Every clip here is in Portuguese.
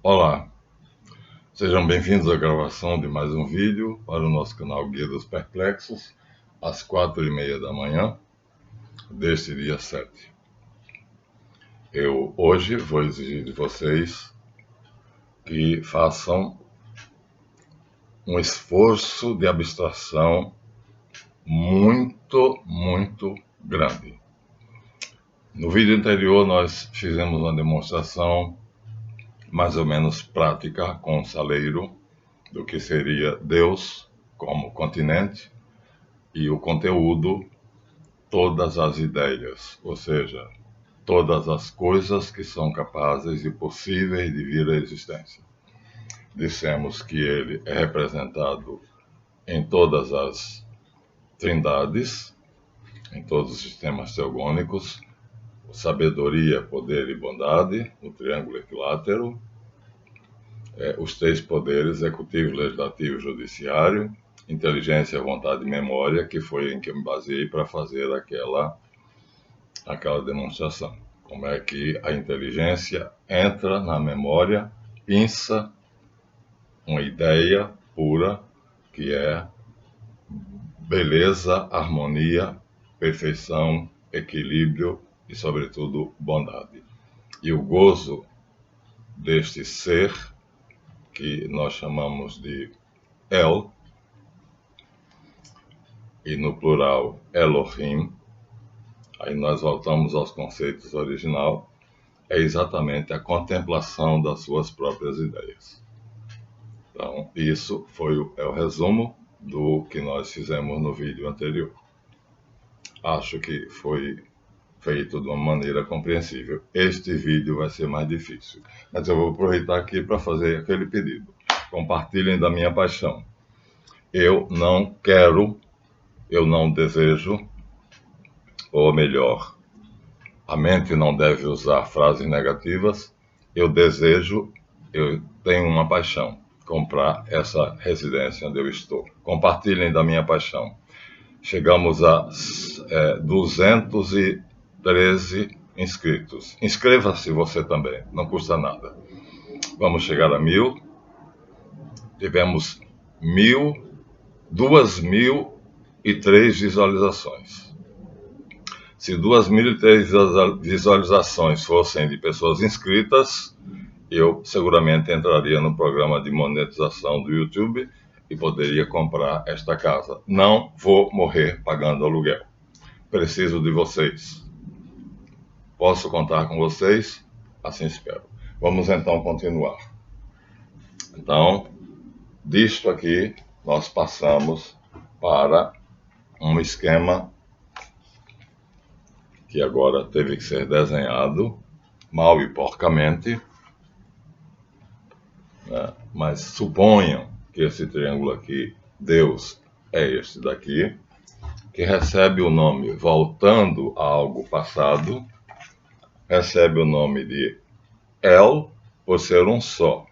Olá, sejam bem-vindos à gravação de mais um vídeo para o nosso canal Guia dos Perplexos, às 4h30 da manhã deste dia 7. Eu hoje vou exigir de vocês que façam um esforço de abstração muito grande. No vídeo anterior nós fizemos uma demonstração mais ou menos prática com o saleiro do que seria Deus como continente e o conteúdo, todas as ideias, ou seja, todas as coisas que são capazes e possíveis de vir à existência. Dissemos que ele é representado em todas as trindades, em todos os sistemas teogônicos, sabedoria, poder e bondade, o triângulo equilátero, os três poderes, executivo, legislativo e judiciário, inteligência, vontade e memória, que foi em que eu me baseei para fazer aquela demonstração. Como é que a inteligência entra na memória, pinça uma ideia pura, que é beleza, harmonia, perfeição, equilíbrio e, sobretudo, bondade. E o gozo deste ser, que nós chamamos de El, e no plural Elohim, aí nós voltamos aos conceitos original, é exatamente a contemplação das suas próprias ideias. Então, isso é o resumo do que nós fizemos no vídeo anterior. Acho que foi feito de uma maneira compreensível. Este vídeo vai ser mais difícil, mas eu vou aproveitar aqui para fazer aquele pedido. Compartilhem da minha paixão. Eu não quero, eu não desejo, ou melhor, a mente não deve usar frases negativas. Eu desejo, eu tenho uma paixão, comprar essa residência onde eu estou. Compartilhem da minha paixão. Chegamos a 213 inscritos. Inscreva-se você também, não custa nada. Vamos chegar a 1000. Tivemos 2.003 visualizações. Se 2.003 visualizações fossem de pessoas inscritas, eu seguramente entraria no programa de monetização do YouTube e poderia comprar esta casa. Não vou morrer pagando aluguel. Preciso de vocês. Posso contar com vocês? Assim espero. Vamos então continuar. Então, disto aqui, nós passamos para um esquema que agora teve que ser desenhado, mal e porcamente, né? Mas suponham que esse triângulo aqui, Deus, é este daqui, que recebe o nome, voltando a algo passado, recebe o nome de El, por ser um só.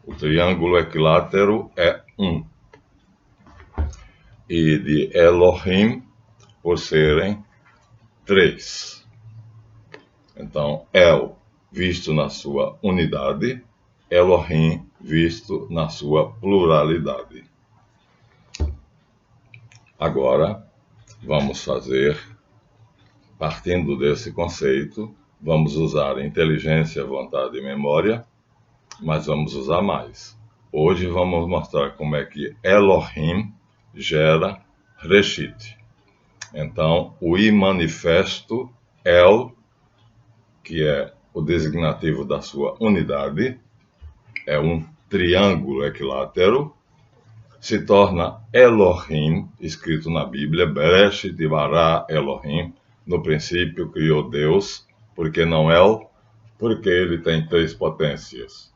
O triângulo equilátero é um. E de Elohim, por serem três. Então, El, visto na sua unidade, Elohim, visto na sua pluralidade. Agora, vamos fazer, partindo desse conceito, vamos usar inteligência, vontade e memória, mas vamos usar mais. Hoje vamos mostrar como é que Elohim gera Reshit. Então, o I manifesto El, que é o designativo da sua unidade, é um triângulo equilátero, se torna Elohim, escrito na Bíblia, Bereshit bara Elohim, no princípio criou Deus, porque não El, porque ele tem três potências.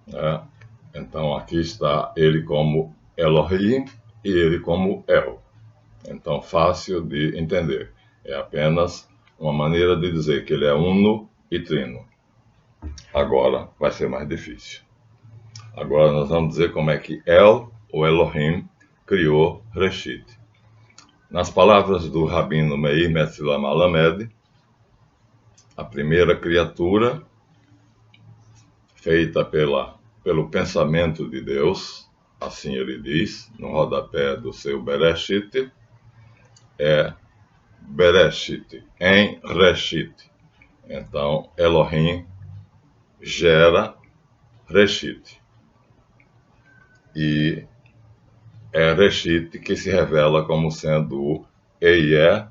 Né? Então aqui está ele como Elohim e ele como El. Então fácil de entender. É apenas uma maneira de dizer que ele é uno e trino. Agora vai ser mais difícil. Agora nós vamos dizer como é que El, ou Elohim, criou Reshit. Nas palavras do Rabino Meir Meshilam Alamed, a primeira criatura feita pelo pensamento de Deus, assim ele diz, no rodapé do seu Bereshit, é Bereshit, em Reshit. Então, Elohim gera Reshit. E é Reshit que se revela como sendo o Ehyeh,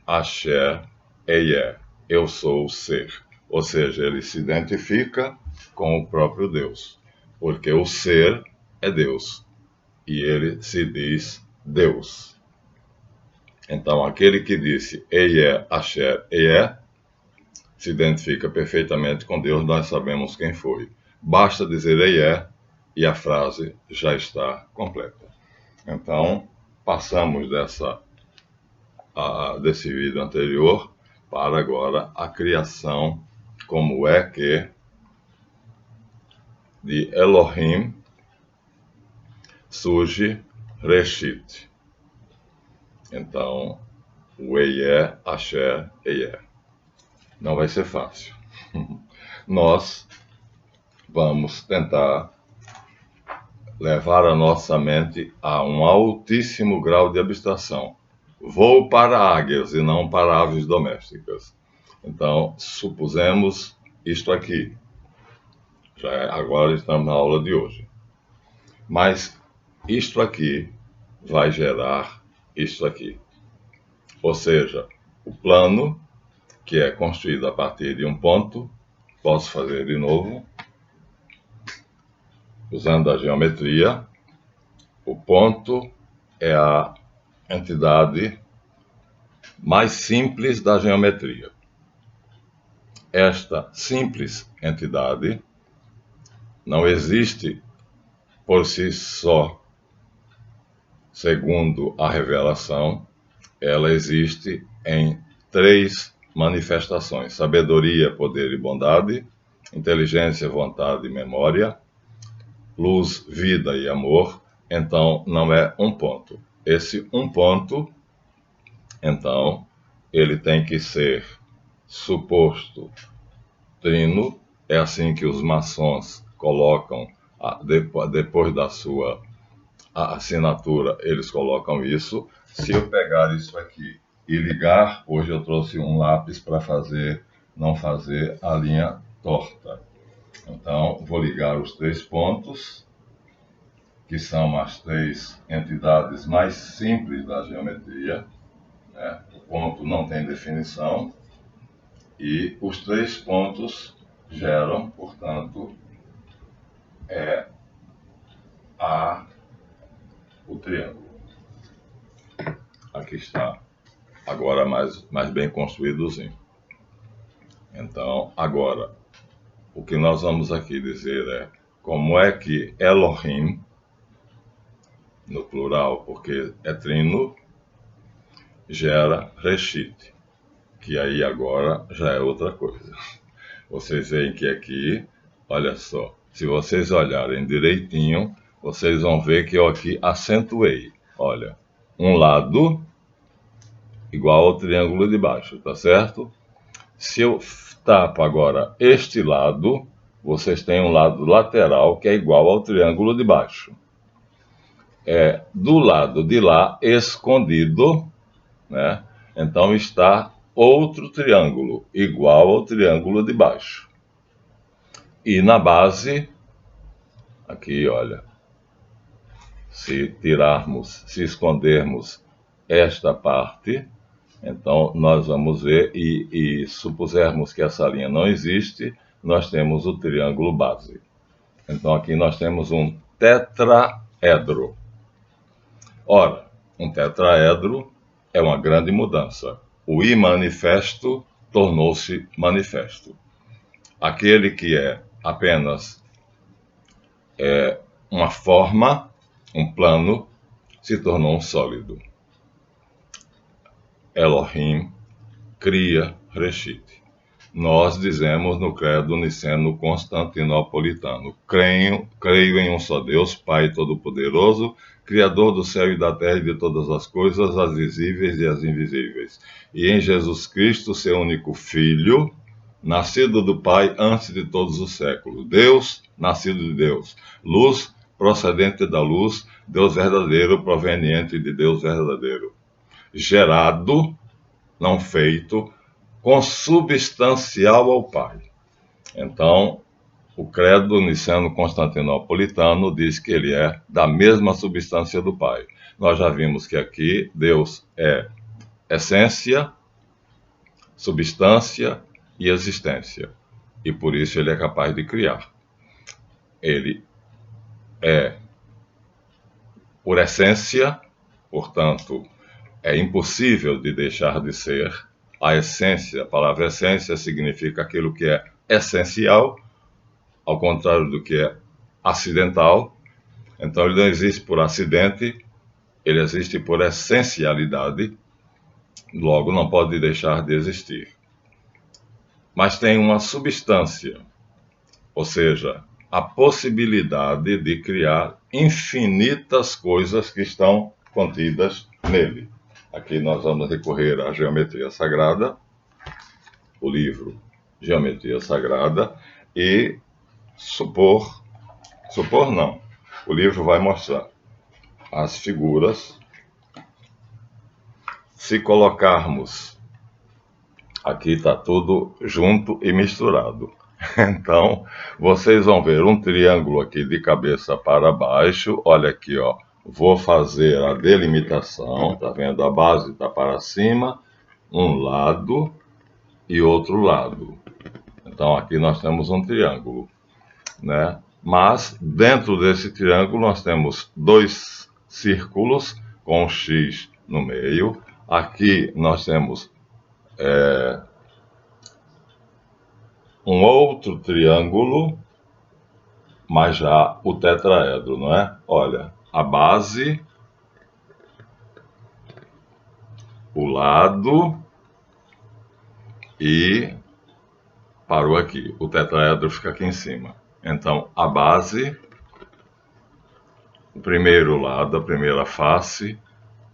Asher, Ehyeh, eu sou o ser. Ou seja, ele se identifica com o próprio Deus, porque o ser é Deus, e ele se diz Deus. Então, aquele que disse Ehyeh, Asher, Ehyeh, se identifica perfeitamente com Deus, nós sabemos quem foi. Basta dizer Ehyeh e a frase já está completa. Então, passamos desse vídeo anterior para agora a criação, como é que de Elohim surge Reshit. Então, o Ehyeh, Asher, Ehyeh. Não vai ser fácil. Nós vamos tentar levar a nossa mente a um altíssimo grau de abstração. Voo para águias e não para aves domésticas. Então, supusemos isto aqui. Agora estamos na aula de hoje. Mas isto aqui vai gerar isto aqui. Ou seja, o plano, que é construído a partir de um ponto, posso fazer de novo, usando a geometria. O ponto é a entidade mais simples da geometria. Esta simples entidade não existe por si só, segundo a revelação, ela existe em 3 manifestações: sabedoria, poder e bondade, inteligência, vontade e memória, luz, vida e amor. Então, não é um ponto. Esse um ponto, então, ele tem que ser suposto trino. É assim que os maçons colocam, depois da sua assinatura, eles colocam isso. Se eu pegar isso aqui e ligar, hoje eu trouxe um lápis para não fazer a linha torta. Então, vou ligar os 3 pontos, que são as 3 entidades mais simples da geometria, né? O ponto não tem definição, e os 3 pontos geram, portanto, o triângulo. Aqui está, agora mais bem construídozinho. Então, agora, o que nós vamos aqui dizer é como é que Elohim, no plural, porque é trino, gera Reshit, que aí agora já é outra coisa. Vocês veem que aqui, olha só, se vocês olharem direitinho, vocês vão ver que eu aqui acentuei. Olha, um lado igual ao triângulo de baixo, tá certo? Se eu tapo agora este lado, vocês têm um lado lateral que é igual ao triângulo de baixo. Do lado de lá, escondido, né? Então está outro triângulo, igual ao triângulo de baixo. E na base, aqui, olha, se escondermos esta parte, então nós vamos ver, e supusermos que essa linha não existe, nós temos o triângulo base. Então aqui nós temos um tetraedro. Ora, um tetraedro é uma grande mudança. O imanifesto tornou-se manifesto. Aquele que é apenas uma forma, um plano, se tornou um sólido. Elohim cria Reshit. Nós dizemos no credo niceno-constantinopolitano: creio em um só Deus, Pai Todo-Poderoso, Criador do céu e da terra e de todas as coisas, as visíveis e as invisíveis, e em Jesus Cristo, seu único Filho, nascido do Pai antes de todos os séculos. Deus, nascido de Deus. Luz, procedente da luz. Deus verdadeiro, proveniente de Deus verdadeiro. Gerado, não feito, consubstancial ao Pai. Então, o credo niceno-constantinopolitano diz que ele é da mesma substância do Pai. Nós já vimos que aqui Deus é essência, substância e existência. E por isso ele é capaz de criar. Ele é, por essência, portanto, é impossível de deixar de ser. A essência, a palavra essência significa aquilo que é essencial, ao contrário do que é acidental. Então ele não existe por acidente, ele existe por essencialidade, logo não pode deixar de existir. Mas tem uma substância, ou seja, a possibilidade de criar infinitas coisas que estão contidas nele. Aqui nós vamos recorrer à Geometria Sagrada, o livro Geometria Sagrada, e supor não, o livro vai mostrar as figuras. Se colocarmos, aqui está tudo junto e misturado. Então, vocês vão ver um triângulo aqui de cabeça para baixo. Olha aqui, ó. Vou fazer a delimitação, tá vendo? A base está para cima, um lado e outro lado. Então, aqui nós temos um triângulo, né? Mas, dentro desse triângulo, nós temos dois círculos com um X no meio. Aqui nós temos um outro triângulo, mas já o tetraedro, não é? Olha, a base, o lado e parou aqui. O tetraedro fica aqui em cima. Então, a base, o primeiro lado, a primeira face,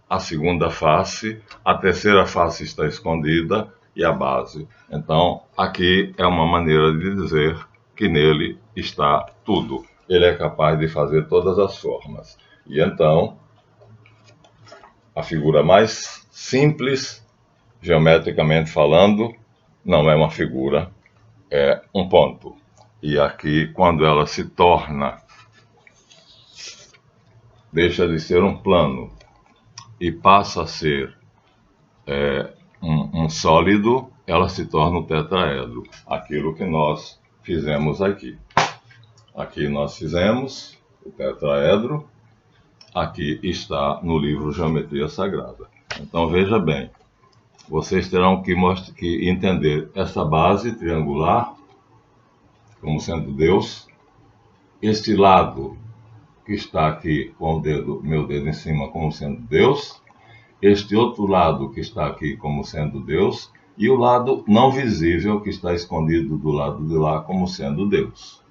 a segunda face, a terceira face está escondida e a base. Então, aqui é uma maneira de dizer que nele está tudo. Ele é capaz de fazer todas as formas. E então, a figura mais simples, geometricamente falando, não é uma figura, é um ponto. E aqui, quando ela se torna, deixa de ser um plano e passa a ser um sólido, ela se torna um tetraedro. Aquilo que nós fizemos aqui. Aqui nós fizemos o tetraedro. Aqui está no livro Geometria Sagrada. Então veja bem, vocês terão que entender essa base triangular como sendo Deus. Este lado que está aqui com meu dedo em cima como sendo Deus. Este outro lado que está aqui como sendo Deus, e o lado não visível que está escondido do lado de lá como sendo Deus.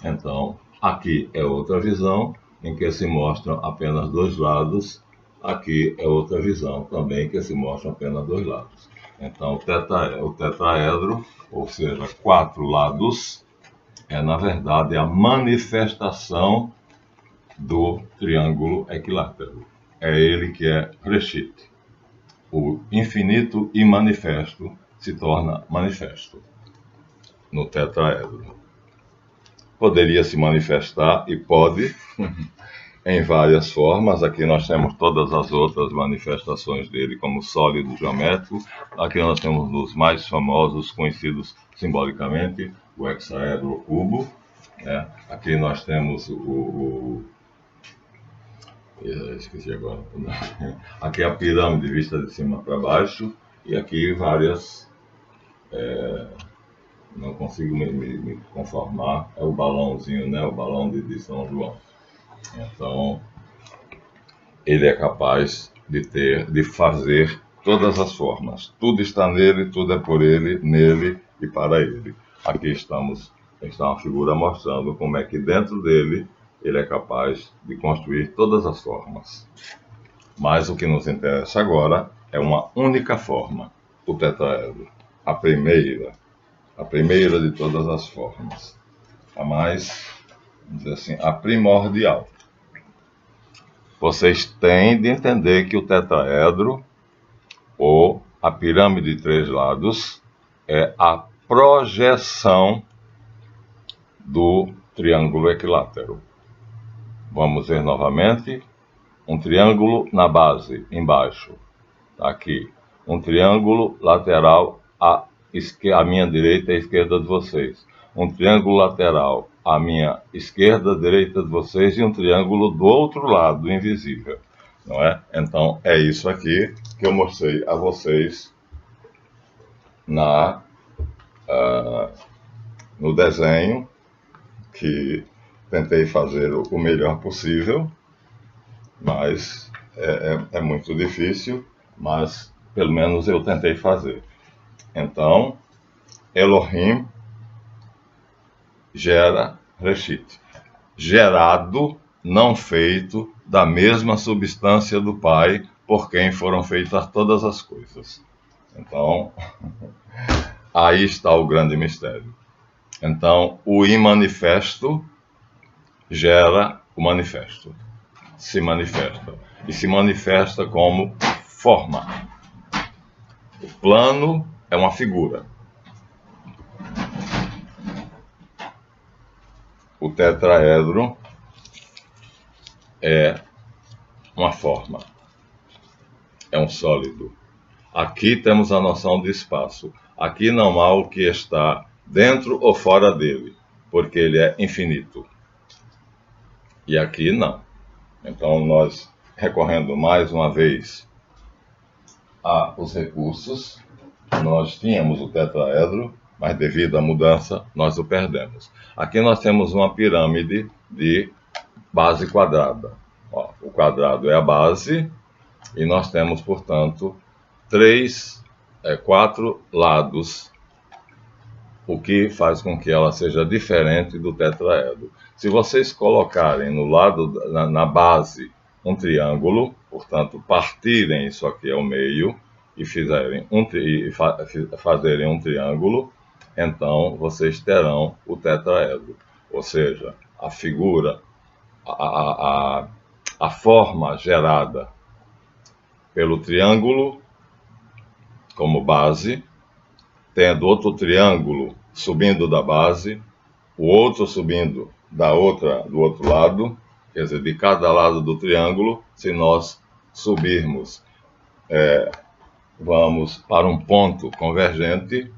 Então, aqui é outra visão em que se mostram apenas dois lados, aqui é outra visão também que se mostram apenas dois lados. Então, o tetraedro, ou seja, quatro lados, é na verdade a manifestação do triângulo equilátero. É ele que é Reshit. O infinito e manifesto se torna manifesto no tetraedro. Poderia se manifestar e pode em várias formas. Aqui nós temos todas as outras manifestações dele como sólido geométrico. Aqui nós temos os mais famosos, conhecidos simbolicamente, o hexaedro, o cubo. Aqui nós temos esqueci agora. Aqui é a pirâmide vista de cima para baixo. E aqui várias. Não consigo me conformar. É o balãozinho, né? O balão de São João. Então, ele é capaz de fazer todas as formas. Tudo está nele, tudo é por ele, nele e para ele. Aqui está uma figura mostrando como é que dentro dele ele é capaz de construir todas as formas. Mas o que nos interessa agora é uma única forma, o tetraedro, a primeira. a primeira de todas as formas, a mais, vamos dizer assim, a primordial. Vocês têm de entender que o tetraedro, ou a pirâmide de 3 lados, é a projeção do triângulo equilátero. Vamos ver novamente. Um triângulo na base, embaixo. Aqui. Um triângulo lateral à minha direita e à esquerda de vocês. Um triângulo lateral à minha esquerda, direita de vocês, e um triângulo do outro lado, invisível. Não é? Então, é isso aqui que eu mostrei a vocês no desenho, que tentei fazer o melhor possível, mas é muito difícil, mas pelo menos eu tentei fazer. Então, Elohim gera Reshit, gerado, não feito, da mesma substância do Pai, por quem foram feitas todas as coisas. Então, aí está o grande mistério. Então, o imanifesto gera o manifesto. Se manifesta. E se manifesta como forma. O plano é uma figura. O tetraedro é uma forma. É um sólido. Aqui temos a noção de espaço. Aqui não há o que está dentro ou fora dele, porque ele é infinito. E aqui não. Então, nós, recorrendo mais uma vez aos recursos, nós tínhamos o tetraedro, mas devido à mudança, nós o perdemos. Aqui nós temos uma pirâmide de base quadrada. Ó, o quadrado é a base, e nós temos, portanto, 4 lados, o que faz com que ela seja diferente do tetraedro. Se vocês colocarem no lado, na base, um triângulo, portanto, partirem isso aqui ao meio e fazerem um triângulo, então vocês terão o tetraedro. Ou seja, a figura, a forma gerada pelo triângulo como base, tendo outro triângulo subindo da base, o outro subindo do outro lado, quer dizer, de cada lado do triângulo, se nós subirmos, vamos para um ponto convergente,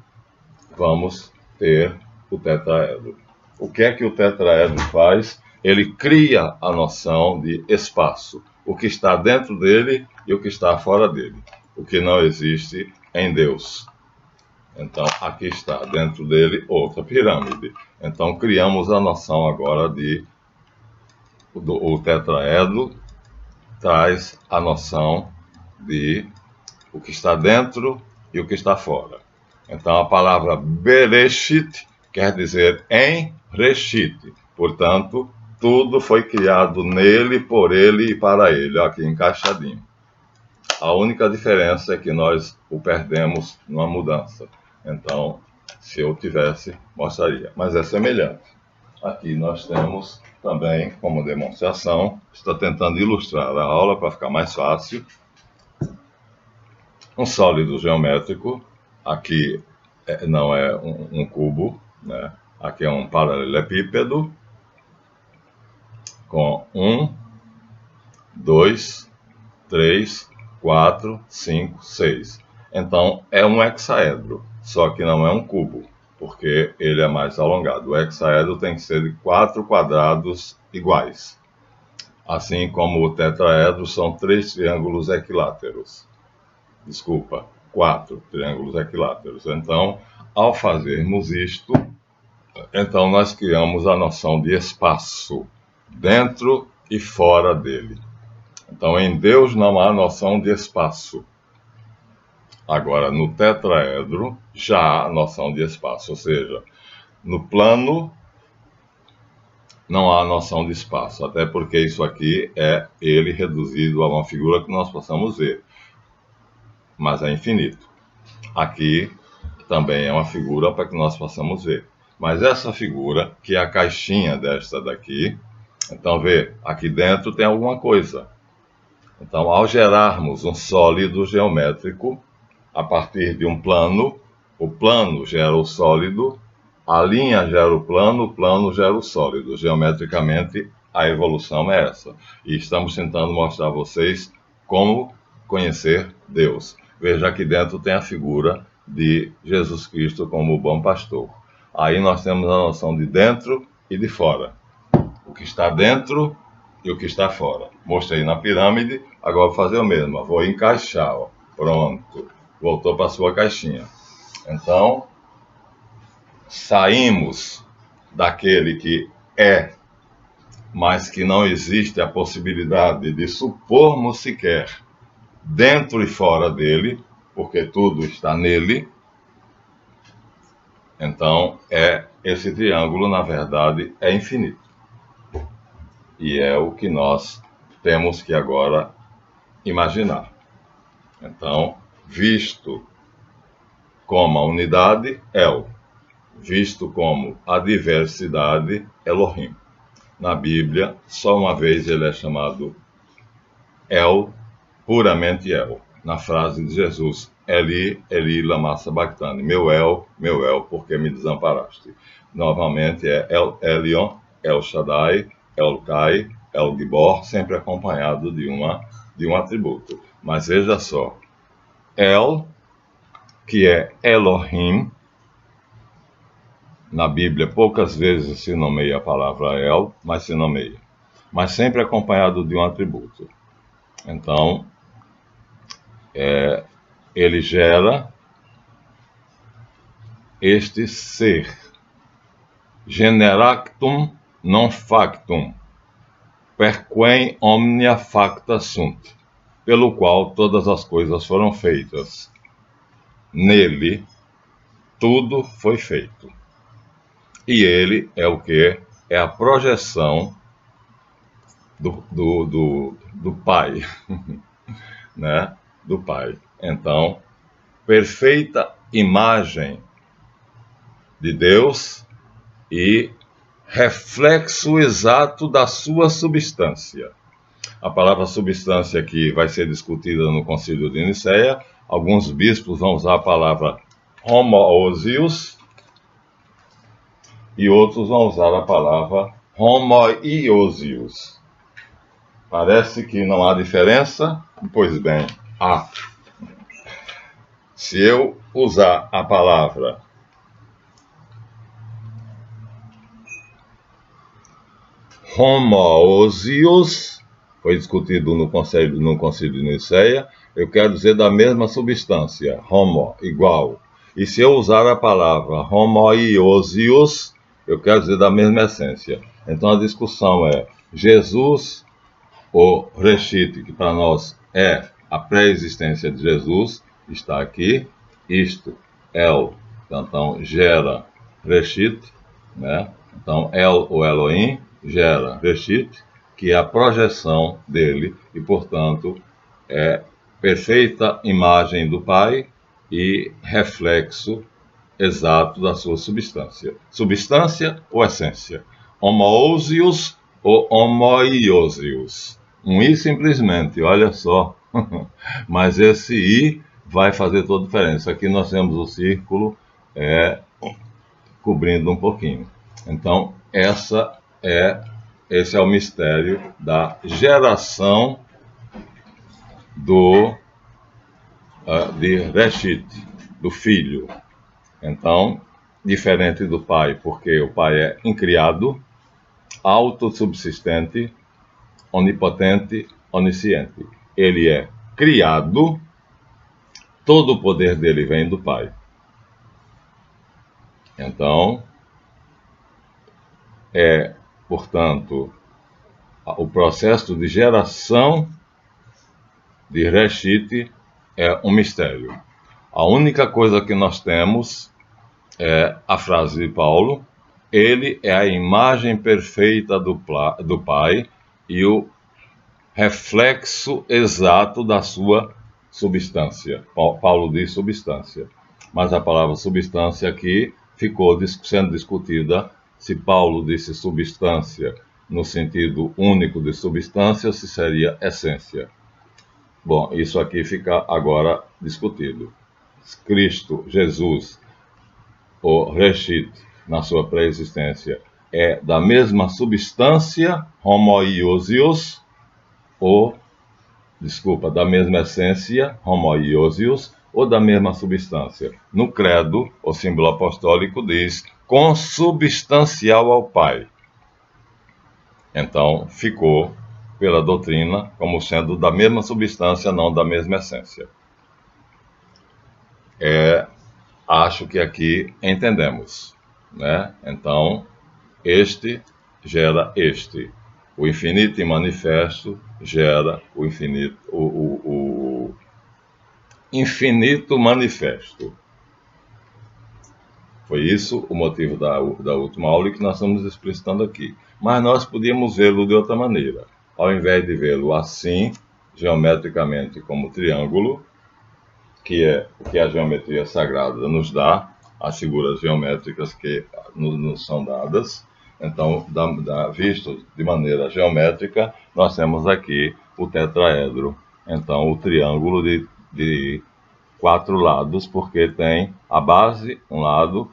vamos ter o tetraedro. O que é que o tetraedro faz? Ele cria a noção de espaço, o que está dentro dele e o que está fora dele, o que não existe em Deus. Então, aqui está, dentro dele, outra pirâmide. Então, criamos a noção agora de... O tetraedro traz a noção de o que está dentro e o que está fora. Então, a palavra Bereshit quer dizer em Reshit. Portanto, tudo foi criado nele, por ele e para ele. Aqui, encaixadinho. A única diferença é que nós o perdemos numa mudança. Então, se eu tivesse, mostraria. Mas é semelhante. Aqui nós temos também, como demonstração, estou tentando ilustrar a aula para ficar mais fácil, um sólido geométrico. Aqui não é um cubo, né? Aqui é um paralelepípedo com 1, 2, 3, 4, 5, 6. Então, é um hexaedro, só que não é um cubo, porque ele é mais alongado. O hexaedro tem que ser de 4 quadrados iguais. Assim como o tetraedro são 3 triângulos equiláteros. Desculpa, 4 triângulos equiláteros. Então, ao fazermos isto, então nós criamos a noção de espaço dentro e fora dele. Então, em Deus não há noção de espaço. Agora, no tetraedro, já há noção de espaço. Ou seja, no plano, não há noção de espaço. Até porque isso aqui é ele reduzido a uma figura que nós possamos ver. Mas é infinito. Aqui, também é uma figura para que nós possamos ver. Mas essa figura, que é a caixinha desta daqui, então vê, aqui dentro tem alguma coisa. Então, ao gerarmos um sólido geométrico, a partir de um plano, o plano gera o sólido, a linha gera o plano gera o sólido. Geometricamente, a evolução é essa. E estamos tentando mostrar a vocês como conhecer Deus. Veja, aqui dentro tem a figura de Jesus Cristo como o bom pastor. Aí nós temos a noção de dentro e de fora. O que está dentro e o que está fora. Mostrei na pirâmide, agora vou fazer o mesmo. Vou encaixar, ó. Pronto. Voltou para a sua caixinha. Então, saímos daquele que é, mas que não existe a possibilidade de supormos sequer dentro e fora dele, porque tudo está nele. Então, esse triângulo, na verdade, é infinito. E é o que nós temos que agora imaginar. Então, visto como a unidade, El. Visto como a diversidade, Elohim. Na Bíblia, só uma vez ele é chamado El, puramente El. Na frase de Jesus, Eli, Eli, lama sabachthani. Meu El, por que me desamparaste? Normalmente é El Elyon, El Shaddai, El Kai, El Gibor, sempre acompanhado de um atributo. Mas veja só, El, que é Elohim, na Bíblia poucas vezes se nomeia a palavra El, mas se nomeia. Mas sempre acompanhado de um atributo. Então, ele gera este ser. Generactum non factum, per quem omnia facta sunt, pelo qual todas as coisas foram feitas. Nele, tudo foi feito. E ele é o que? É a projeção do Pai, né? Do Pai. Então, perfeita imagem de Deus e reflexo exato da sua substância. A palavra substância aqui vai ser discutida no Concílio de Nicéia. Alguns bispos vão usar a palavra homoousios e outros vão usar a palavra homoiousios. Parece que não há diferença? Pois bem, há. Se eu usar a palavra homoousios, foi discutido no Concílio de Nicéia, eu quero dizer da mesma substância, homo, igual. E se eu usar a palavra homoiousios, eu quero dizer da mesma essência. Então a discussão é Jesus, o Reshit, que para nós é a pré-existência de Jesus, está aqui. Isto, El, então gera Reshit, né? Então El, o Elohim, gera Reshit, que é a projeção dele e, portanto, é perfeita imagem do Pai e reflexo exato da sua substância. Substância ou essência? Homoousios ou homoiousios? Um I simplesmente, olha só. Mas esse I vai fazer toda a diferença. Aqui nós temos o círculo cobrindo um pouquinho. Então, esse é o mistério da geração de Reshit, do Filho. Então, diferente do Pai, porque o Pai é incriado, autossubsistente, onipotente, onisciente. Ele é criado, todo o poder dele vem do Pai. Então, portanto, o processo de geração de Reshit é um mistério. A única coisa que nós temos é a frase de Paulo: ele é a imagem perfeita do Pai e o reflexo exato da sua substância. Paulo diz substância. mas a palavra substância aqui ficou sendo discutida se Paulo disse substância no sentido único de substância ou se seria essência. Bom, isso aqui fica agora discutido. Cristo, Jesus, o Reshit, na sua pré-existência, é da mesma substância, homoiousios, ou, desculpa, da mesma essência, homoiousios, ou da mesma substância. No credo, o símbolo apostólico diz consubstancial ao Pai. Então, ficou pela doutrina como sendo da mesma substância, não da mesma essência. Acho que aqui entendemos, né? Então, este gera este. O infinito e manifesto gera o infinito, o infinito manifesto. Foi isso o motivo da última aula que nós estamos explicitando aqui. Mas nós podíamos vê-lo de outra maneira. Ao invés de vê-lo assim, geometricamente como triângulo, que é o que a geometria sagrada nos dá, as figuras geométricas que nos são dadas. Então, visto de maneira geométrica, nós temos aqui o tetraedro. Então, o triângulo de 4 lados, porque tem a base, um lado,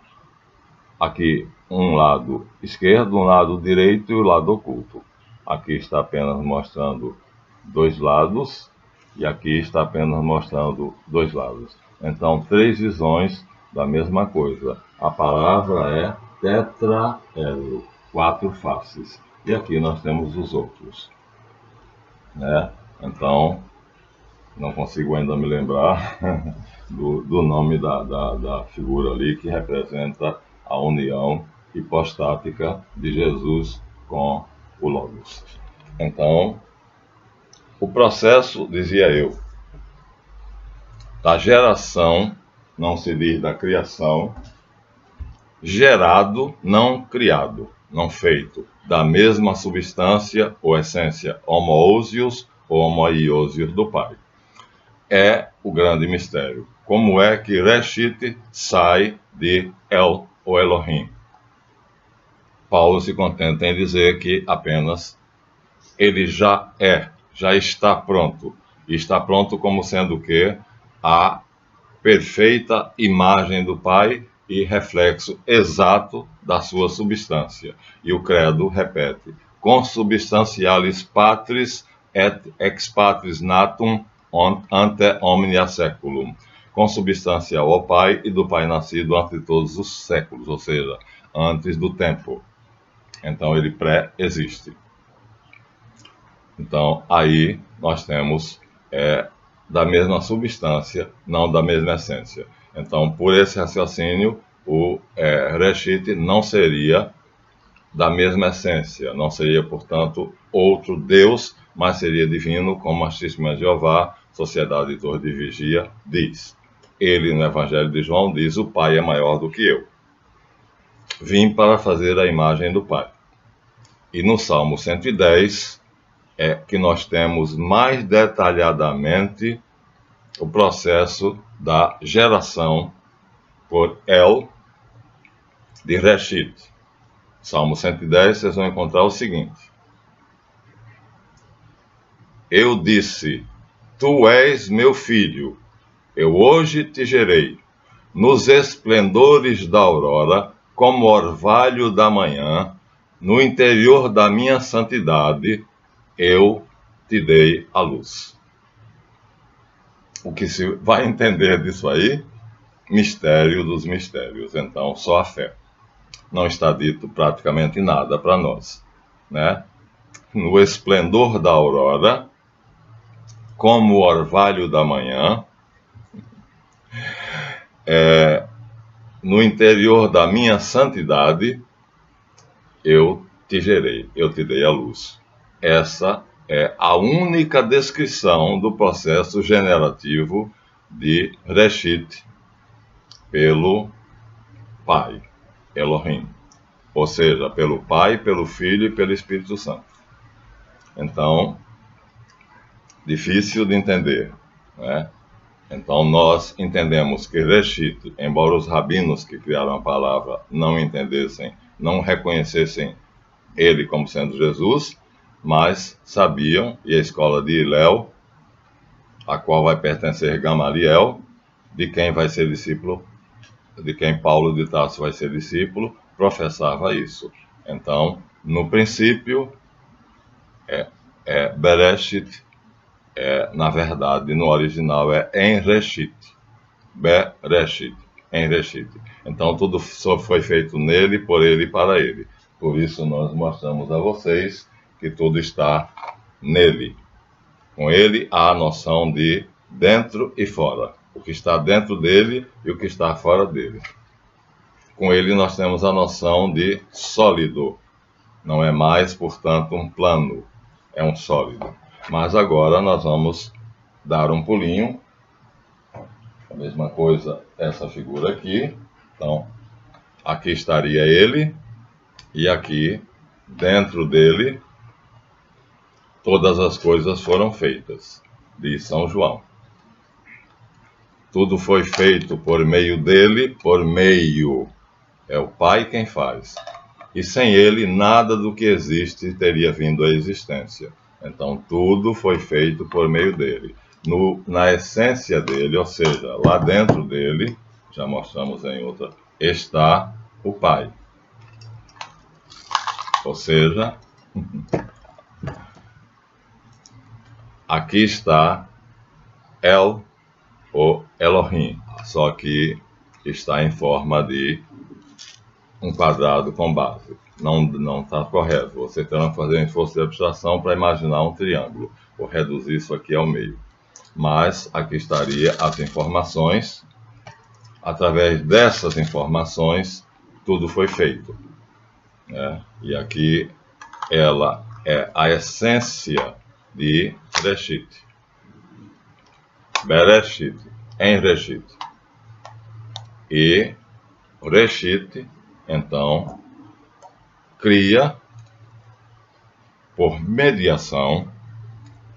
aqui um lado esquerdo, um lado direito e o lado oculto. Aqui está apenas mostrando 2 lados, e aqui está apenas mostrando 2 lados. Então, 3 visões da mesma coisa. A palavra é tetraedro, 4 faces. E aqui nós temos os outros, né? Então, não consigo ainda me lembrar do nome da figura ali, que representa a união hipostática de Jesus com o Logos. Então, o processo, dizia eu, da geração, não se diz da criação, gerado, não criado, não feito, da mesma substância ou essência, homoousios ou homoiousios do Pai. É o grande mistério. Como é que Reshit sai de El ou Elohim? Paulo se contenta em dizer que apenas ele já está pronto. E está pronto como sendo o quê? A perfeita imagem do Pai e reflexo exato da sua substância. E o credo repete: consubstancialis patris et ex patris natum ante omnia seculum. Consubstancial ao Pai e do Pai nascido ante todos os séculos, ou seja, antes do tempo. Então ele pré-existe. Então aí nós temos da mesma substância, não da mesma essência. Então, por esse raciocínio, o Reshit não seria da mesma essência, não seria, portanto, outro Deus, mas seria divino, como a Santíssima Jeová, Sociedade de Torre de Vigia, diz. Ele, no Evangelho de João, diz: o Pai é maior do que eu. Vim para fazer a imagem do Pai. E no Salmo 110, que nós temos mais detalhadamente o processo da geração por El de Reshit. Salmo 110, vocês vão encontrar o seguinte: eu disse, tu és meu filho, eu hoje te gerei, nos esplendores da aurora, como orvalho da manhã, no interior da minha santidade, eu te dei a luz. O que se vai entender disso aí? Mistério dos mistérios. Então, só a fé. Não está dito praticamente nada para nós, né? No esplendor da aurora, como o orvalho da manhã, no interior da minha santidade, eu te gerei, eu te dei a luz. Essa é a única descrição do processo generativo de Reshit pelo Pai, Elohim. Ou seja, pelo Pai, pelo Filho e pelo Espírito Santo. Então, difícil de entender, né? Então nós entendemos que Reshit, embora os rabinos que criaram a palavra não entendessem, não reconhecessem ele como sendo Jesus, mas sabiam, e a escola de Hillel, a qual vai pertencer Gamaliel, de quem vai ser discípulo, de quem Paulo de Tarso vai ser discípulo, professava isso. Então, no princípio, Bereshit, na verdade, no original é Enreshit, Bereshit, Enreshit. Então, tudo só foi feito nele, por ele e para ele. Por isso, nós mostramos a vocês que tudo está nele. Com ele, há a noção de dentro e fora. O que está dentro dele e o que está fora dele. Com ele, nós temos a noção de sólido. Não é mais, portanto, um plano. É um sólido. Mas agora nós vamos dar um pulinho. A mesma coisa, essa figura aqui. Então, aqui estaria ele. E aqui, dentro dele, todas as coisas foram feitas, diz São João. Tudo foi feito por meio dele, por meio. É o Pai quem faz. E sem ele, nada do que existe teria vindo à existência. Então, tudo foi feito por meio dele. Na essência dele, ou seja, lá dentro dele, já mostramos em outra, está o Pai. Ou seja, aqui está El, ou Elohim, só que está em forma de um quadrado com base. Não está correto. Você terá que fazer um esforço de abstração para imaginar um triângulo. Vou reduzir isso aqui ao meio. Mas aqui estaria as informações. Através dessas informações, tudo foi feito. E aqui ela é a essência de Reshit. Bereshit, Enreshit. E Reshit, então, cria por mediação,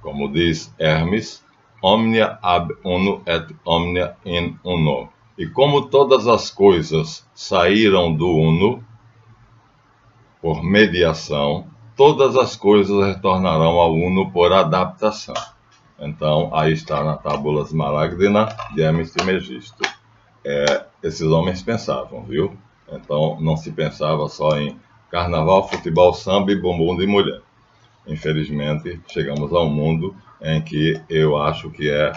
como diz Hermes, omnia ab uno et omnia in uno. E como todas as coisas saíram do uno, por mediação, todas as coisas retornarão ao uno por adaptação. Então, aí está na Tábulas Smaragdina de Hermes Trismegisto. Esses homens pensavam, viu? Então, não se pensava só em carnaval, futebol, samba e bumbum de mulher. Infelizmente, chegamos a um mundo em que eu acho que é,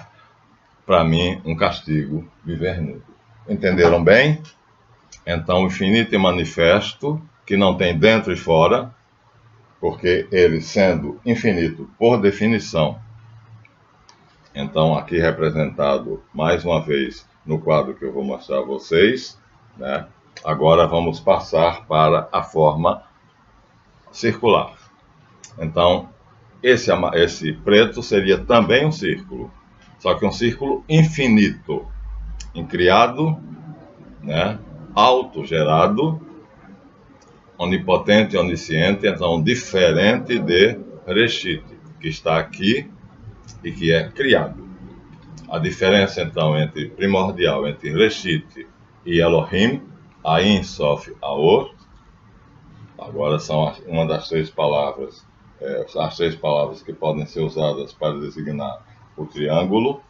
para mim, um castigo viver nu. Entenderam bem? Então, o infinito e manifesto, que não tem dentro e fora, porque ele sendo infinito por definição, então aqui representado mais uma vez no quadro que eu vou mostrar a vocês, né? Agora vamos passar para a forma circular. Então, esse preto seria também um círculo, só que um círculo infinito, incriado, né? Autogerado, onipotente e onisciente, então diferente de Reshit, que está aqui e que é criado. A diferença, então, primordial entre Reshit e Elohim, Ain, Sof, Aor, agora são uma das três palavras, as três palavras que podem ser usadas para designar o triângulo.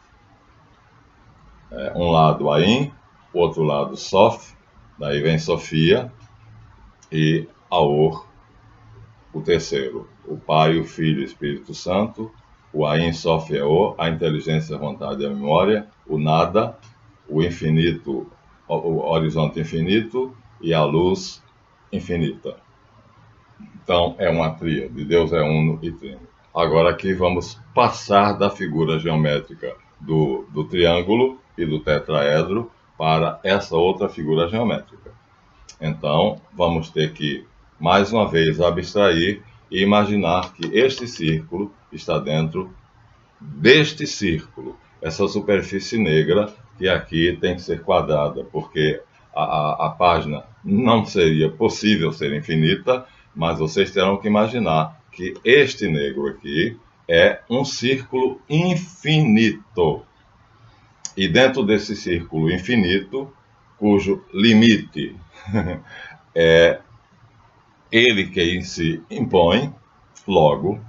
Um lado Ain, outro lado Sof, daí vem Sofia, e Aor, o terceiro, o Pai, o Filho e o Espírito Santo, o Ain, Sof, Aor, a inteligência, a vontade e a memória, o nada, o infinito, o horizonte infinito e a luz infinita. Então, é uma tríade, Deus é uno e trino. Agora aqui vamos passar da figura geométrica do triângulo e do tetraedro para essa outra figura geométrica. Então, vamos ter que, mais uma vez, abstrair e imaginar que este círculo está dentro deste círculo. Essa superfície negra que aqui tem que ser quadrada, porque a página não seria possível ser infinita, mas vocês terão que imaginar que este negro aqui é um círculo infinito. E dentro desse círculo infinito, cujo limite é ele quem se impõe, logo,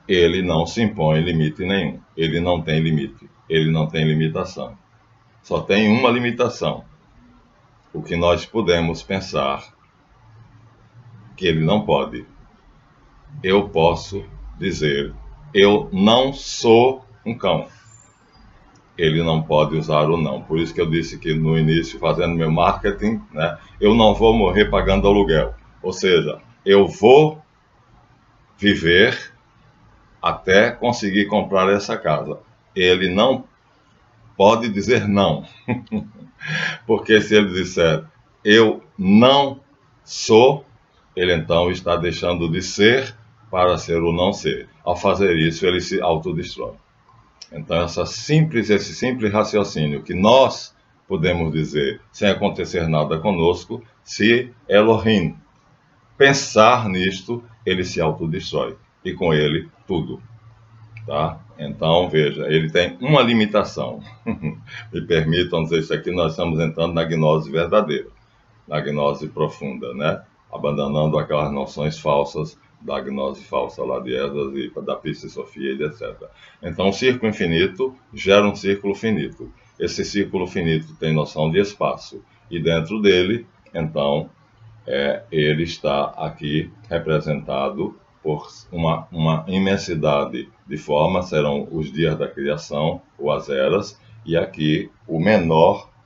ele não se impõe limite nenhum. Ele não tem limite, ele não tem limitação. Só tem uma limitação. O que nós podemos pensar que ele não pode. Eu posso dizer, eu não sou um cão. Ele não pode usar o não. Por isso que eu disse que no início, fazendo meu marketing, né, eu não vou morrer pagando aluguel. Ou seja, eu vou viver até conseguir comprar essa casa. Ele não pode dizer não. Porque se ele disser, eu não sou, ele então está deixando de ser para ser o não ser. Ao fazer isso, ele se autodestrói. Então, esse simples raciocínio que nós podemos dizer sem acontecer nada conosco, se Elohim pensar nisto, ele se autodestrói. E com ele, tudo. Tá? Então, veja, ele tem uma limitação. Me permitam dizer isso aqui, nós estamos entrando na gnose verdadeira, na gnose profunda, né? Abandonando aquelas noções falsas da gnose falsa lá de Esdras e da Psi-Sofia e etc. Então, um círculo infinito gera um círculo finito. Esse círculo finito tem noção de espaço. E dentro dele, então, ele está aqui representado por uma imensidade de formas, serão os dias da criação, ou as eras, e aqui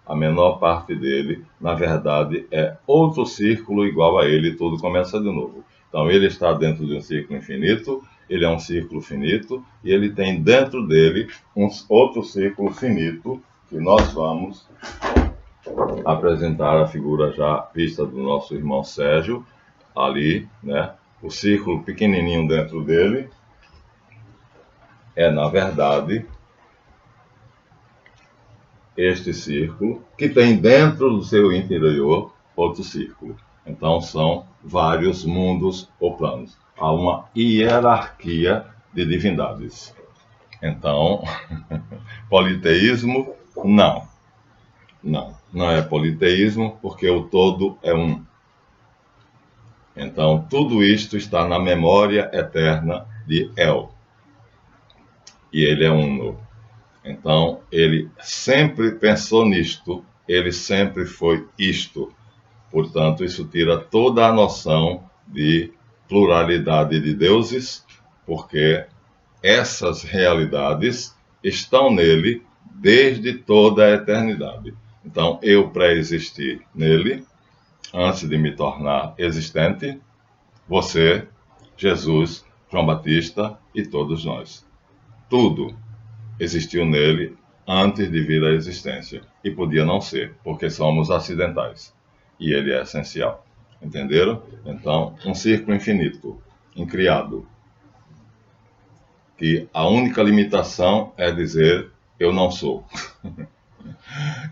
a menor parte dele, na verdade, é outro círculo igual a ele, tudo começa de novo. Então, ele está dentro de um círculo infinito, ele é um círculo finito, e ele tem dentro dele um outro círculo finito, que nós vamos apresentar a figura já vista do nosso irmão Sérgio, ali, né? O círculo pequenininho dentro dele é, na verdade, este círculo, que tem dentro do seu interior outro círculo. Então, são vários mundos ou planos. Há uma hierarquia de divindades. Então, politeísmo, não. Não é politeísmo, porque o todo é um. Então, tudo isto está na memória eterna de El. E ele é uno. Então, ele sempre pensou nisto, ele sempre foi isto. Portanto, isso tira toda a noção de pluralidade de deuses, porque essas realidades estão nele desde toda a eternidade. Então, eu pré-existi nele, antes de me tornar existente, você, Jesus, João Batista e todos nós. Tudo existiu nele antes de vir à existência. E podia não ser, porque somos acidentais. E ele é essencial. Entenderam? Então, um círculo infinito, incriado, que a única limitação é dizer, eu não sou.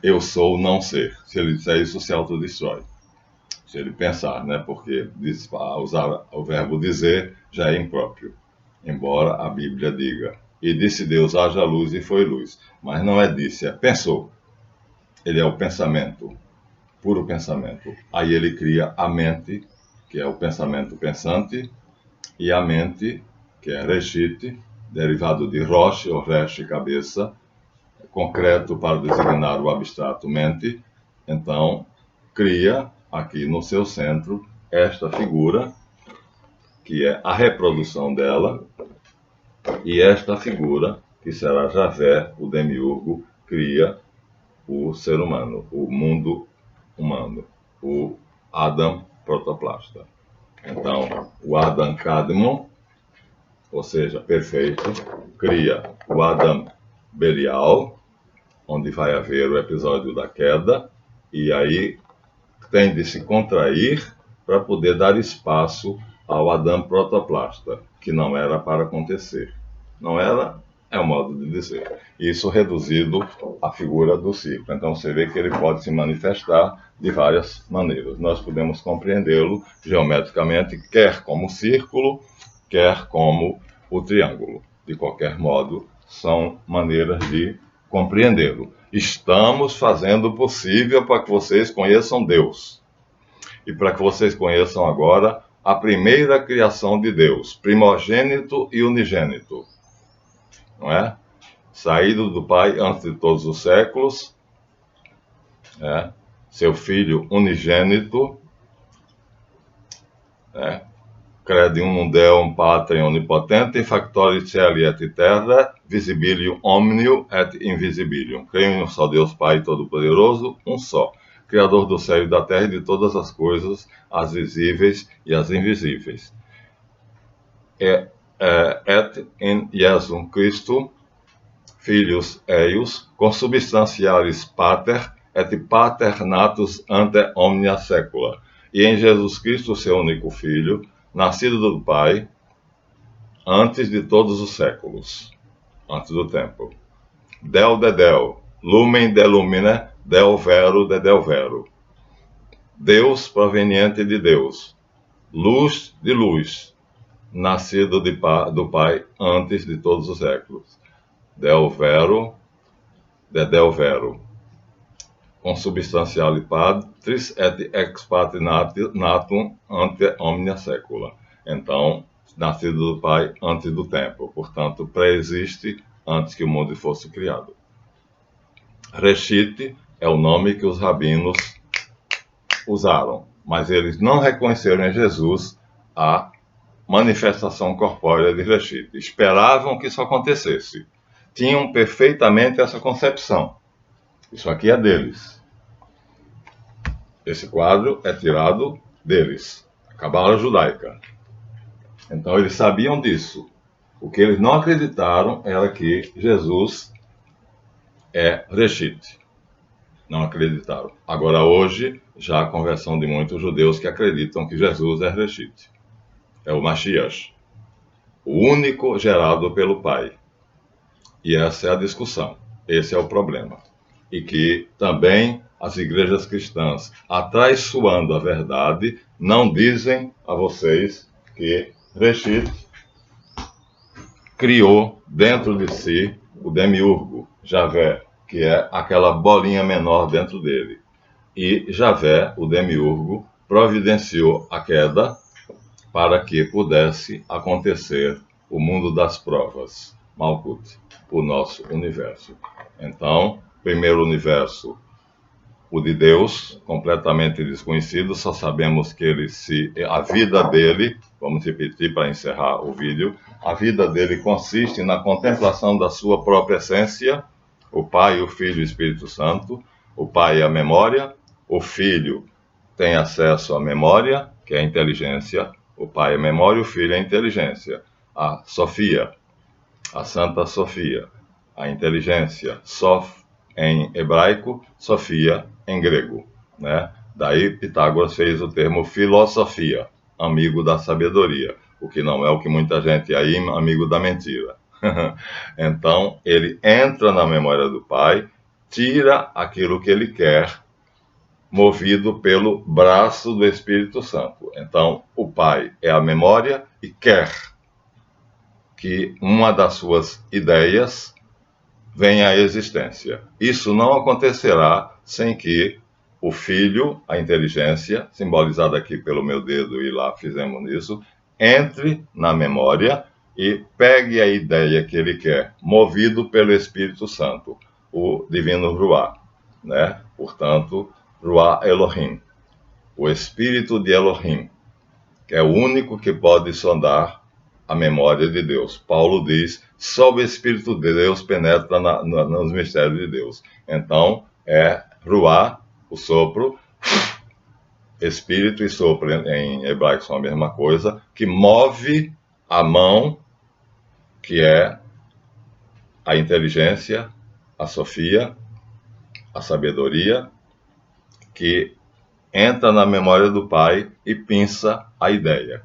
Eu sou não ser. Se ele disser isso, se autodestrói. Se ele pensar, né? Porque usar o verbo dizer já é impróprio. Embora a Bíblia diga, e disse Deus, haja luz, e foi luz. Mas não é disse, é pensou. Ele é o pensamento, puro pensamento. Aí ele cria a mente, que é o pensamento pensante, e a mente, que é reshit, derivado de rosh, ou resh, cabeça, concreto para designar o abstrato mente. Então, cria aqui no seu centro esta figura, que é a reprodução dela, e esta figura, que será Javé, o demiurgo, cria o ser humano, o mundo humano, o Adam protoplasta. Então, o Adam Kadmon, ou seja, perfeito, cria o Adam Belial, onde vai haver o episódio da queda, e aí tem de se contrair para poder dar espaço ao Adam protoplasta, que não era para acontecer. Não era, é um modo de dizer. Isso reduzido à figura do círculo. Então você vê que ele pode se manifestar de várias maneiras. Nós podemos compreendê-lo geometricamente, quer como círculo, quer como o triângulo. De qualquer modo, são maneiras de compreendê-lo. Estamos fazendo o possível para que vocês conheçam Deus. E para que vocês conheçam agora a primeira criação de Deus, primogênito e unigênito. Não é? Saído do Pai antes de todos os séculos, seu Filho unigênito, crede unum Deum Patrem Onipotente, factori celi et terra, visibilium omnium et invisibilium. Creio em um só Deus Pai Todo-Poderoso, um só, Criador do céu e da terra e de todas as coisas, as visíveis e as invisíveis. Et in Iesum Christum, Filius eius, consubstancialis Pater, et Pater natus ante omnia saecula. E em Jesus Cristo, seu único Filho, nascido do Pai, antes de todos os séculos, antes do tempo. Del de Del, lumen de lumine, Del vero de Del vero. Deus proveniente de Deus, luz de luz, nascido do Pai antes de todos os séculos. Del vero de Del vero. Consubstanciale Patris et ex parte natum ante omnia saecula. Então, nascido do Pai antes do tempo, portanto, pré-existe antes que o mundo fosse criado. Reshit é o nome que os rabinos usaram, mas eles não reconheceram em Jesus a manifestação corpórea de Reshit. Esperavam que isso acontecesse. Tinham perfeitamente essa concepção. Isso aqui é deles. Esse quadro é tirado deles. A Cabala judaica. Então eles sabiam disso. O que eles não acreditaram era que Jesus é Reshit. Não acreditaram. Agora hoje, já a conversão de muitos judeus que acreditam que Jesus é Reshit. É o Mashiach. O único gerado pelo Pai. E essa é a discussão. Esse é o problema. E que também as igrejas cristãs, atraiçoando a verdade, não dizem a vocês que Reshit criou dentro de si o demiurgo, Javé, que é aquela bolinha menor dentro dele. E Javé, o demiurgo, providenciou a queda para que pudesse acontecer o mundo das provas, Malkut, o nosso universo. Então, primeiro universo, o de Deus, completamente desconhecido, só sabemos que a vida dele, vamos repetir para encerrar o vídeo, a vida dele consiste na contemplação da sua própria essência, o Pai, o Filho e o Espírito Santo. O Pai é a memória, o Filho tem acesso à memória, que é a inteligência, o Pai é a memória, o Filho é a inteligência, a Sofia, a Santa Sofia, a inteligência, Sof em hebraico, Sofia em grego, né? Daí Pitágoras fez o termo filosofia, amigo da sabedoria, o que não é o que muita gente aí, amigo da mentira. Então, ele entra na memória do Pai, tira aquilo que ele quer, movido pelo braço do Espírito Santo. Então, o Pai é a memória e quer que uma das suas ideias venha à existência. Isso não acontecerá sem que o Filho, a inteligência, simbolizada aqui pelo meu dedo, e lá fizemos isso, entre na memória e pegue a ideia que ele quer, movido pelo Espírito Santo, o divino Ruá, né? Portanto, Ruá Elohim, o Espírito de Elohim, que é o único que pode sondar a memória de Deus. Paulo diz, só o Espírito de Deus penetra nos mistérios de Deus. Então, é Ruá, o sopro, Espírito e sopro em hebraico são a mesma coisa, que move a mão, que é a inteligência, a Sofia, a sabedoria, que entra na memória do Pai e pinça a ideia.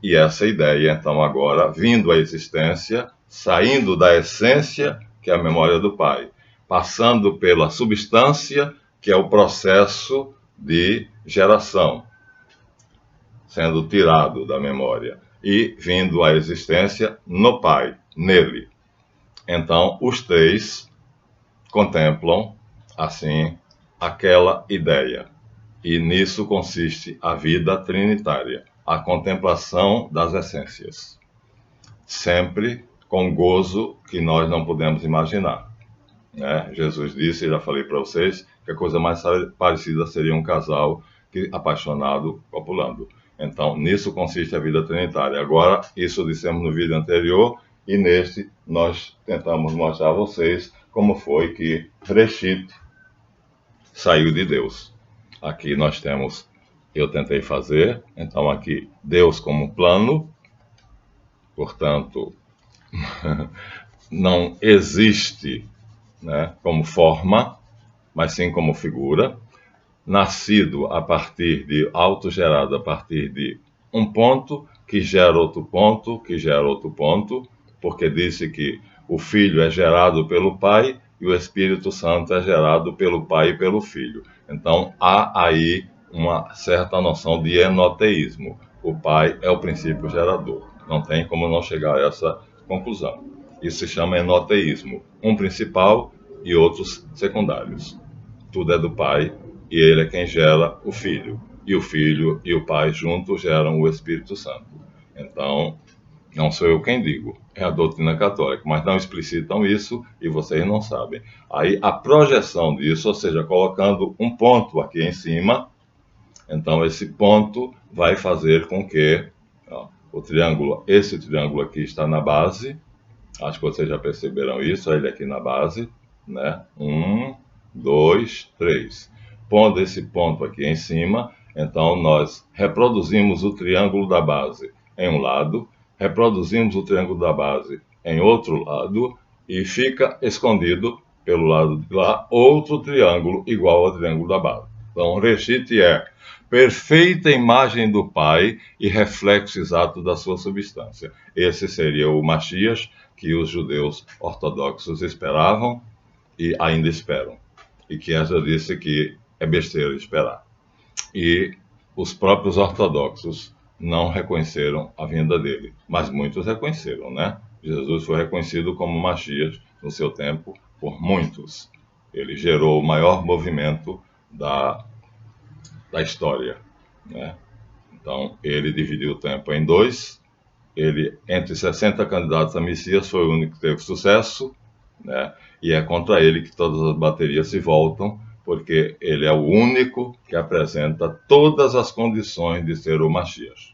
E essa ideia, então, agora, vindo à existência, saindo da essência, que é a memória do Pai, passando pela substância, que é o processo de geração, sendo tirado da memória, e vindo à existência no Pai, nele. Então, os três contemplam, assim, aquela ideia. E nisso consiste a vida trinitária, a contemplação das essências. Sempre com gozo que nós não podemos imaginar. Né? Jesus disse, já falei para vocês, que a coisa mais parecida seria um casal apaixonado copulando. Então, nisso consiste a vida trinitária. Agora, isso dissemos no vídeo anterior, e neste nós tentamos mostrar a vocês como foi que Reshit saiu de Deus. Aqui nós temos, eu tentei fazer, então aqui, Deus como plano, portanto, não existe, né, como forma, mas sim como figura, nascido a partir de, autogerado a partir de um ponto, que gera outro ponto, que gera outro ponto, porque disse que o Filho é gerado pelo Pai e o Espírito Santo é gerado pelo Pai e pelo Filho. Então, há aí uma certa noção de enoteísmo. O Pai é o princípio gerador. Não tem como não chegar a essa conclusão. Isso se chama enoteísmo. Um principal e outros secundários. Tudo é do Pai e Ele é quem gera o Filho. E o Filho e o Pai juntos geram o Espírito Santo. Então, não sou eu quem digo, é a doutrina católica, mas não explicitam isso e vocês não sabem. Aí a projeção disso, ou seja, colocando um ponto aqui em cima, então esse ponto vai fazer com que o triângulo, esse triângulo aqui está na base, acho que vocês já perceberam isso, ele aqui na base, né? 1, 2, 3. Pondo esse ponto aqui em cima, então nós reproduzimos o triângulo da base em um lado, reproduzimos o triângulo da base em outro lado e fica escondido pelo lado de lá outro triângulo igual ao triângulo da base. Então, Reshit é perfeita imagem do Pai e reflexo exato da sua substância. Esse seria o Mashiach que os judeus ortodoxos esperavam e ainda esperam. E que essa disse que é besteira esperar. E os próprios ortodoxos não reconheceram a vinda dele, mas muitos reconheceram, né? Jesus foi reconhecido como Mashiach no seu tempo por muitos. Ele gerou o maior movimento da história, né? Então, ele dividiu o tempo em dois. Ele, entre 60 candidatos a Messias, foi o único que teve sucesso, né? E é contra ele que todas as baterias se voltam, porque ele é o único que apresenta todas as condições de ser o Mashiach.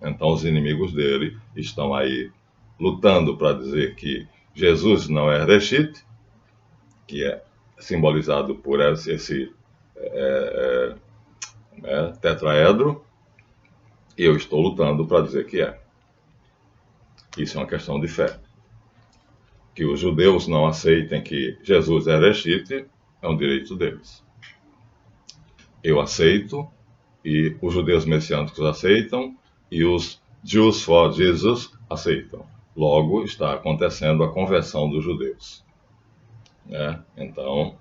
Então, os inimigos dele estão aí lutando para dizer que Jesus não é Reshit, que é simbolizado por esse tetraedro, e eu estou lutando para dizer que é. Isso é uma questão de fé. Que os judeus não aceitem que Jesus é Reshit é um direito deles. Eu aceito, e os judeus messiânicos aceitam, e os Jews for Jesus aceitam. Logo, está acontecendo a conversão dos judeus. Né? Então,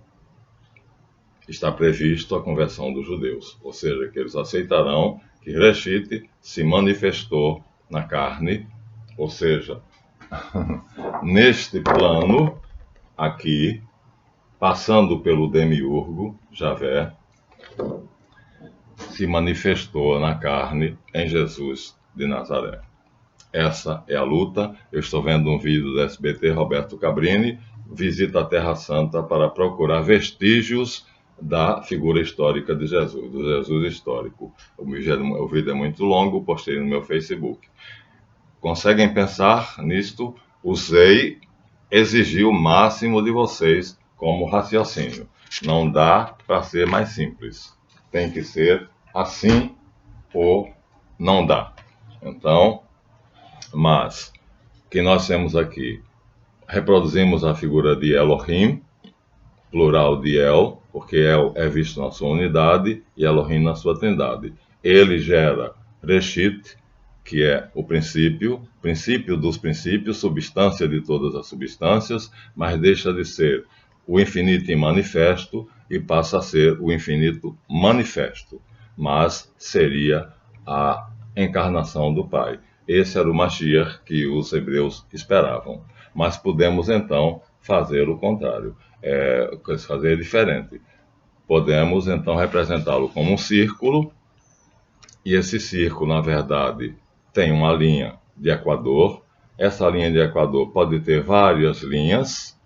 está previsto a conversão dos judeus. Ou seja, que eles aceitarão que Reshit se manifestou na carne, ou seja, neste plano aqui, passando pelo demiurgo, Javé, se manifestou na carne em Jesus de Nazaré. Essa é a luta. Eu estou vendo um vídeo do SBT, Roberto Cabrini, visita a Terra Santa para procurar vestígios da figura histórica de Jesus, do Jesus histórico. O vídeo é muito longo, postei no meu Facebook. Conseguem pensar nisto? Exigi o máximo de vocês como raciocínio. Não dá para ser mais simples. Tem que ser assim ou não dá. Então, mas que nós temos aqui, reproduzimos a figura de Elohim, plural de El, porque El é visto na sua unidade e Elohim na sua trindade. Ele gera Reshit, que é o princípio dos princípios, substância de todas as substâncias, mas deixa de ser o infinito manifesto e passa a ser o infinito manifesto, mas seria a encarnação do Pai. Esse era o Mashiach que os hebreus esperavam. Mas podemos então fazer o contrário. o que eles fazem é diferente. Podemos, então, representá-lo como um círculo, e esse círculo, na verdade, tem uma linha de equador. Essa linha de equador pode ter várias linhas,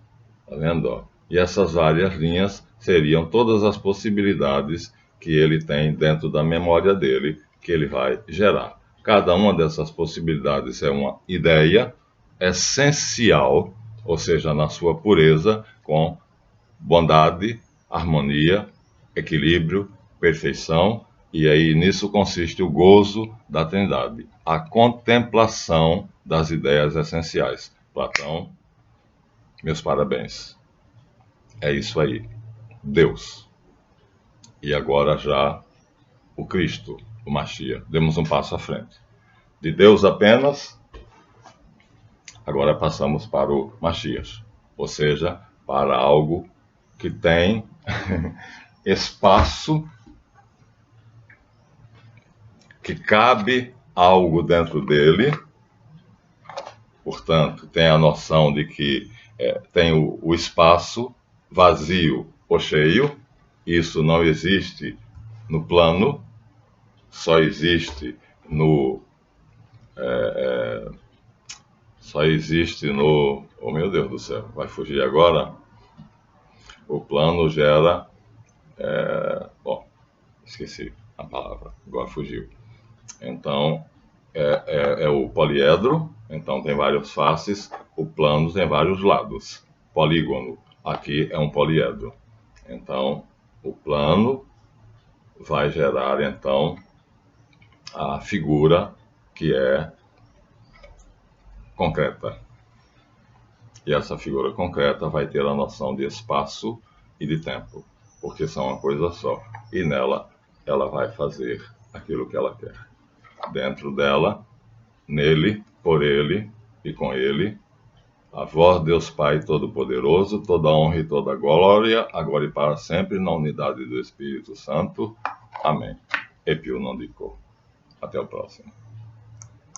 tá vendo? Ó? E essas várias linhas seriam todas as possibilidades que ele tem dentro da memória dele, que ele vai gerar. Cada uma dessas possibilidades é uma ideia essencial, ou seja, na sua pureza, com bondade, harmonia, equilíbrio, perfeição, e aí nisso consiste o gozo da Trindade, a contemplação das ideias essenciais. Platão, meus parabéns. É isso aí. Deus. E agora já o Cristo, o Mashiach. Demos um passo à frente. De Deus apenas, agora passamos para o Mashiach. Ou seja, para algo que tem espaço, que cabe algo dentro dele, portanto, tem a noção de que tem o espaço vazio ou cheio. Isso não existe no plano, só existe no... Oh, meu Deus do céu, vai fugir agora? O plano gera... bom, esqueci a palavra, agora fugiu. Então, é o poliedro, então tem várias faces, o plano tem vários lados. Polígono, aqui é um poliedro. Então, o plano vai gerar, então, a figura que é concreta. E essa figura concreta vai ter a noção de espaço e de tempo, porque são uma coisa só. E nela, ela vai fazer aquilo que ela quer. Dentro dela, nele, por ele e com ele, a vós, Deus Pai Todo-Poderoso, toda honra e toda glória, agora e para sempre, na unidade do Espírito Santo. Amém. Epio non dico. Até o próximo.